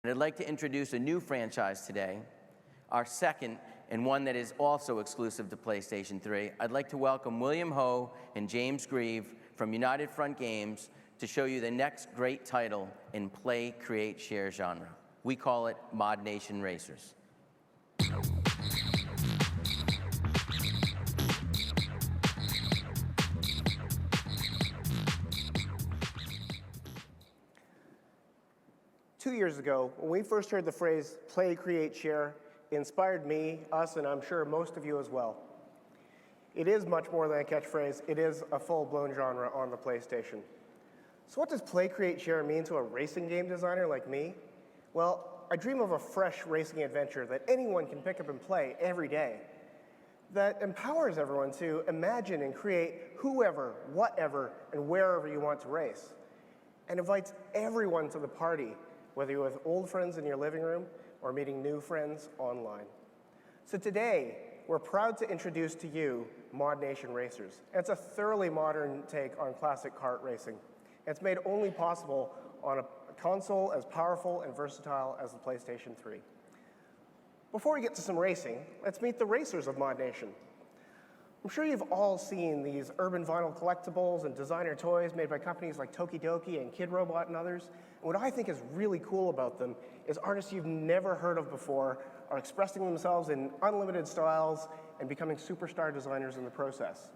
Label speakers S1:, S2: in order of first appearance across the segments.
S1: I'd like to introduce a new franchise today, our second, and one that is also exclusive to PlayStation 3. I'd like to welcome William Ho and James Grieve from United Front Games to show you the next great title in play, create, share genre. We call it ModNation Racers.
S2: Two years ago, when we first heard the phrase play, create, share, it inspired me, us, and I'm sure most of you as well. It is much more than a catchphrase. It is a full-blown genre on the PlayStation. So what does play, create, share mean to a racing game designer like me? Well, I dream of a fresh racing adventure that anyone can pick up and play every day, that empowers everyone to imagine and create whoever, whatever, and wherever you want to race, and invites everyone to the party, whether you're with old friends in your living room or meeting new friends online. So today, we're proud to introduce to you ModNation Racers. It's a thoroughly modern take on classic kart racing. It's made only possible on a console as powerful and versatile as the PlayStation 3. Before we get to some racing, let's meet the racers of ModNation. I'm sure you've all seen these urban vinyl collectibles and designer toys made by companies like Tokidoki and Kid Robot and others. And what I think is really cool about them is artists you've never heard of before are expressing themselves in unlimited styles and becoming superstar designers in the process.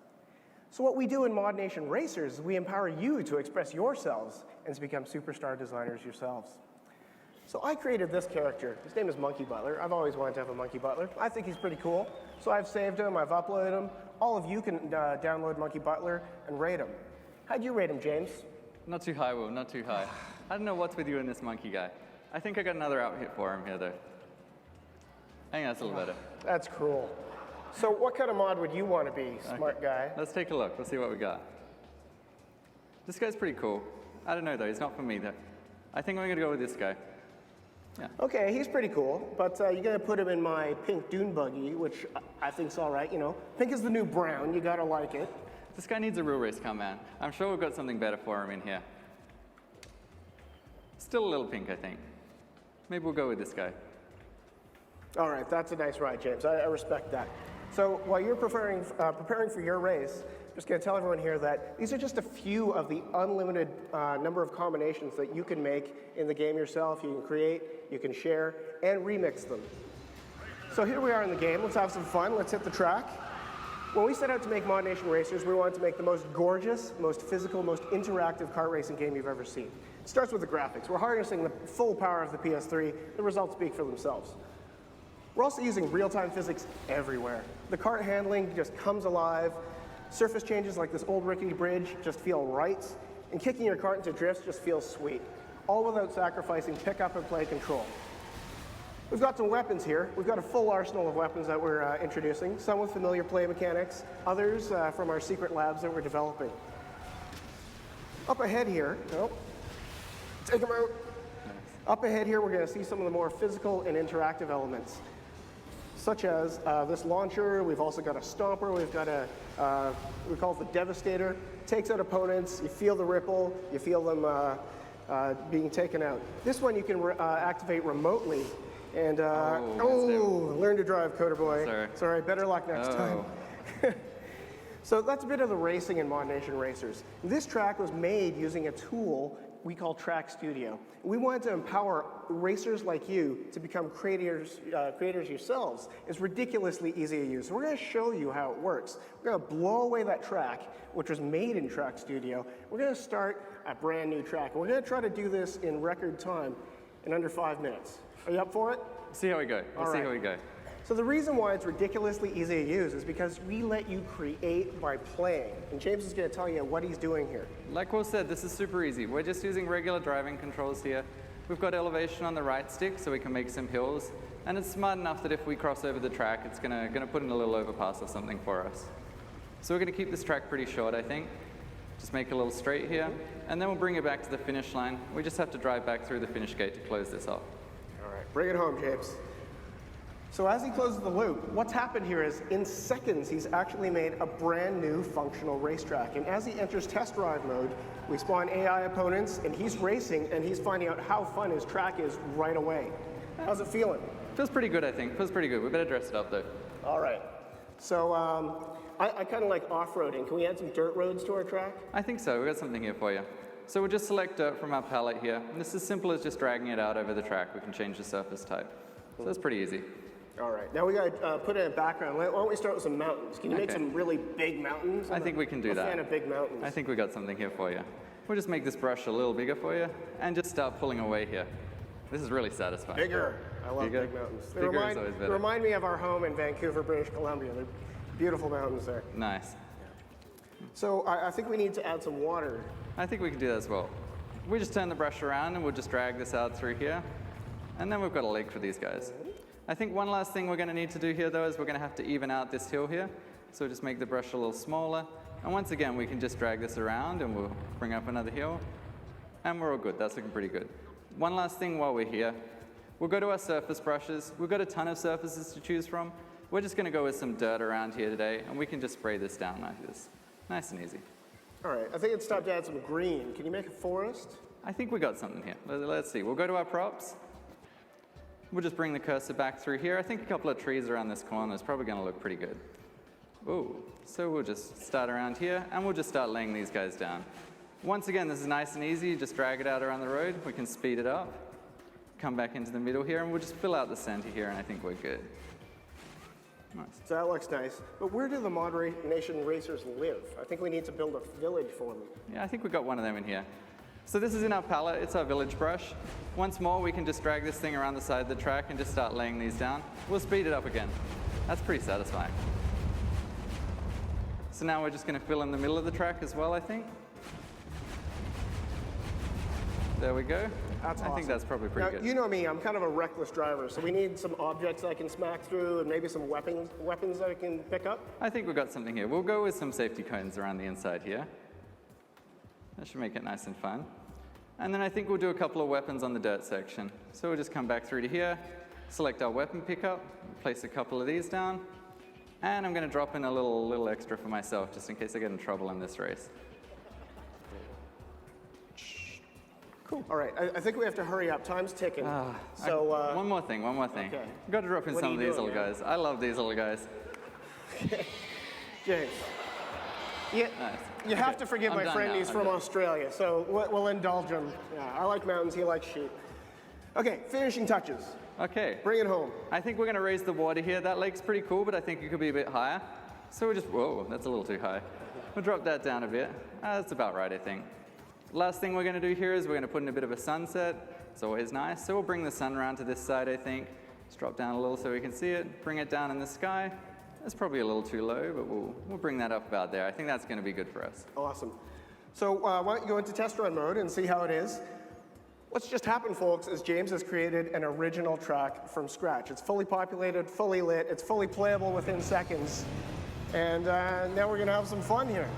S2: So what we do in ModNation Racers is we empower you to express yourselves and to become superstar designers yourselves. So I created this character. His name is Monkey Butler. I've always wanted to have a Monkey Butler. I think he's pretty cool. So I've saved him, I've uploaded him. All of you can download Monkey Butler and rate him. How'd you rate him, James?
S3: Not too high, Will, not too high. I don't know what's with you and this monkey guy. I think I got another out-hit for him here, though. I think that's a little better.
S2: That's cruel. So what kind of mod would you want to be, smart guy?
S3: Let's take a look. Let's see what we got. This guy's pretty cool. I don't know, though. He's not for me, though. I think I'm going to go with this guy. Yeah.
S2: Okay, he's pretty cool, but you're going to put him in my pink dune buggy, which I think's all right. You know, pink is the new brown. You got to like it.
S3: This guy needs a real race car, man. I'm sure we've got something better for him in here. Still a little pink, I think. Maybe we'll go with this guy.
S2: All right, that's a nice ride, James. I respect that. So while you're preparing for your race, I'm just going to tell everyone here that these are just a few of the unlimited number of combinations that you can make in the game yourself. You can create, you can share, and remix them. So here we are in the game. Let's have some fun. Let's hit the track. When we set out to make ModNation Racers, we wanted to make the most gorgeous, most physical, most interactive kart racing game you've ever seen. It starts with the graphics. We're harnessing the full power of the PS3. The results speak for themselves. We're also using real-time physics everywhere. The kart handling just comes alive. Surface changes like this old rickety bridge just feel right. And kicking your kart into drifts just feels sweet. All without sacrificing pick-up and play control. We've got some weapons here. We've got a full arsenal of weapons that we're introducing, some with familiar play mechanics, others from our secret labs that we're developing. Up ahead here, take them out. Up ahead here, we're going to see some of the more physical and interactive elements, such as this launcher. We've also got a stomper. We've got a, we call it the Devastator. Takes out opponents. You feel the ripple. You feel them being taken out. This one you can activate remotely. And, learn to drive, Coder Boy. Sorry, better luck next time. So that's a bit of the racing in ModNation Racers. This track was made using a tool we call Track Studio. We wanted to empower racers like you to become creators yourselves. It's ridiculously easy to use. So we're going to show you how it works. We're going to blow away that track, which was made in Track Studio. We're going to start a brand new track. And we're going to try to do this in record time in under 5 minutes. Are you up for it?
S3: See how we go. Let's see how we go.
S2: So the reason why it's ridiculously easy to use is because we let you create by playing. And James is going to tell you what he's doing here.
S3: Like Will said, this is super easy. We're just using regular driving controls here. We've got elevation on the right stick so we can make some hills. And it's smart enough that if we cross over the track, it's going to put in a little overpass or something for us. So we're going to keep this track pretty short, I think. Just make a little straight here. And then we'll bring it back to the finish line. We just have to drive back through the finish gate to close this off.
S2: All right, bring it home, James. So as he closes the loop, what's happened here is in seconds, he's actually made a brand new functional racetrack. And as he enters test drive mode, we spawn AI opponents, and he's racing, and he's finding out how fun his track is right away. How's it feeling?
S3: Feels pretty good, I think. Feels pretty good. We better dress it up, though.
S2: All right. So I kind of like off-roading. Can we add some dirt roads to our track?
S3: I think so. We've got something here for you. So we'll just select dirt from our palette here. And this is as simple as just dragging it out over the track. We can change the surface type. So that's pretty easy.
S2: All right. Now we got to put in a background. Why don't we start with some mountains? Can you make some really big mountains?
S3: I think we can do that.
S2: I'm a fan of big mountains.
S3: I think we got something here for you. We'll just make this brush a little bigger for you and just start pulling away here. This is really satisfying.
S2: Bigger. I love
S3: Bigger?
S2: big mountains. They
S3: Bigger is always better.
S2: remind me of our home in Vancouver, British Columbia. They're beautiful mountains there.
S3: Nice.
S2: So I think we need to add some water.
S3: I think we can do that as well. We just turn the brush around and we'll just drag this out through here. And then we've got a lake for these guys. I think one last thing we're going to need to do here, though, is we're going to have to even out this hill here. So we'll just make the brush a little smaller. And once again, we can just drag this around and we'll bring up another hill. And we're all good. That's looking pretty good. One last thing while we're here. We'll go to our surface brushes. We've got a ton of surfaces to choose from. We're just going to go with some dirt around here today, and we can just spray this down like this. Nice and easy.
S2: All right. I think it's time to add some green. Can you make a forest?
S3: I think we got something here. Let's see. We'll go to our props. We'll just bring the cursor back through here. I think a couple of trees around this corner is probably going to look pretty good. Ooh. So we'll just start around here, and we'll just start laying these guys down. Once again, this is nice and easy. Just drag it out around the road. We can speed it up. Come back into the middle here, and we'll just fill out the center here, and I think we're good. Nice.
S2: So that looks nice. But where do the ModNation Racers live? I think we need to build a village for them.
S3: Yeah, I think we've got one of them in here. So this is in our palette. It's our village brush. Once more, we can just drag this thing around the side of the track and just start laying these down. We'll speed it up again. That's pretty satisfying. So now we're just going to fill in the middle of the track as well, I think. There we go.
S2: That's awesome.
S3: I think that's probably pretty good.
S2: You know me, I'm kind of a reckless driver, so we need some objects I can smack through and maybe some weapons that I can pick up.
S3: I think we've got something here. We'll go with some safety cones around the inside here. That should make it nice and fun. And then I think we'll do a couple of weapons on the dirt section. So we'll just come back through to here, select our weapon pickup, place a couple of these down, and I'm going to drop in a little extra for myself just in case I get in trouble in this race.
S2: Cool. All right, I think we have to hurry up. Time's ticking.
S3: One more thing.
S2: Okay.
S3: We've got to drop in some of these little guys. I love these little guys.
S2: James, you have to forgive my friend. He's from Australia, so we'll indulge him. Yeah, I like mountains. He likes sheep. Okay, finishing touches.
S3: Okay.
S2: Bring it home.
S3: I think we're going to raise the water here. That lake's pretty cool, but I think it could be a bit higher. So we'll just, whoa, that's a little too high. We'll drop that down a bit. That's about right, I think. Last thing we're going to do here is we're going to put in a bit of a sunset. It's always nice. So we'll bring the sun around to this side, I think. Just drop down a little so we can see it. Bring it down in the sky. That's probably a little too low, but we'll bring that up about there. I think that's going to be good for us.
S2: Awesome. So why don't you go into test run mode and see how it is. What's just happened, folks, is James has created an original track from scratch. It's fully populated, fully lit, it's fully playable within seconds. And now we're going to have some fun here.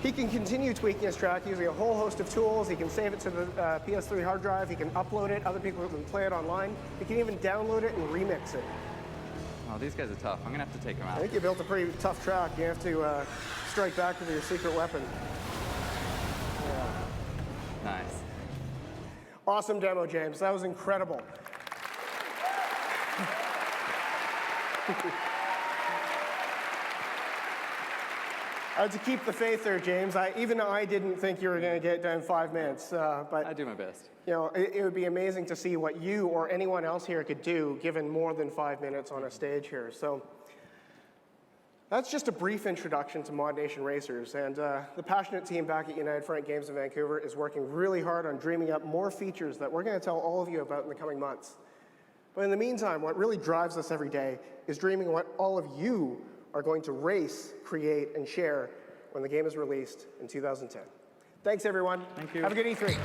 S2: He can continue tweaking his track using a whole host of tools. He can save it to the PS3 hard drive. He can upload it. Other people can play it online. He can even download it and remix it.
S3: Oh, these guys are tough. I'm going to have to take them out.
S2: I think you built a pretty tough track. You have to strike back with your secret weapon. Yeah.
S3: Nice.
S2: Awesome demo, James. That was incredible. To keep the faith there, James, even I didn't think you were going to get done in 5 minutes. But
S3: I do my best.
S2: You know, it would be amazing to see what you or anyone else here could do given more than 5 minutes on a stage here. So that's just a brief introduction to ModNation Racers. And the passionate team back at United Front Games in Vancouver is working really hard on dreaming up more features that we're going to tell all of you about in the coming months. But in the meantime, what really drives us every day is dreaming what all of you are going to race, create, and share when the game is released in 2010. Thanks, everyone.
S3: Thank you.
S2: Have a good E3.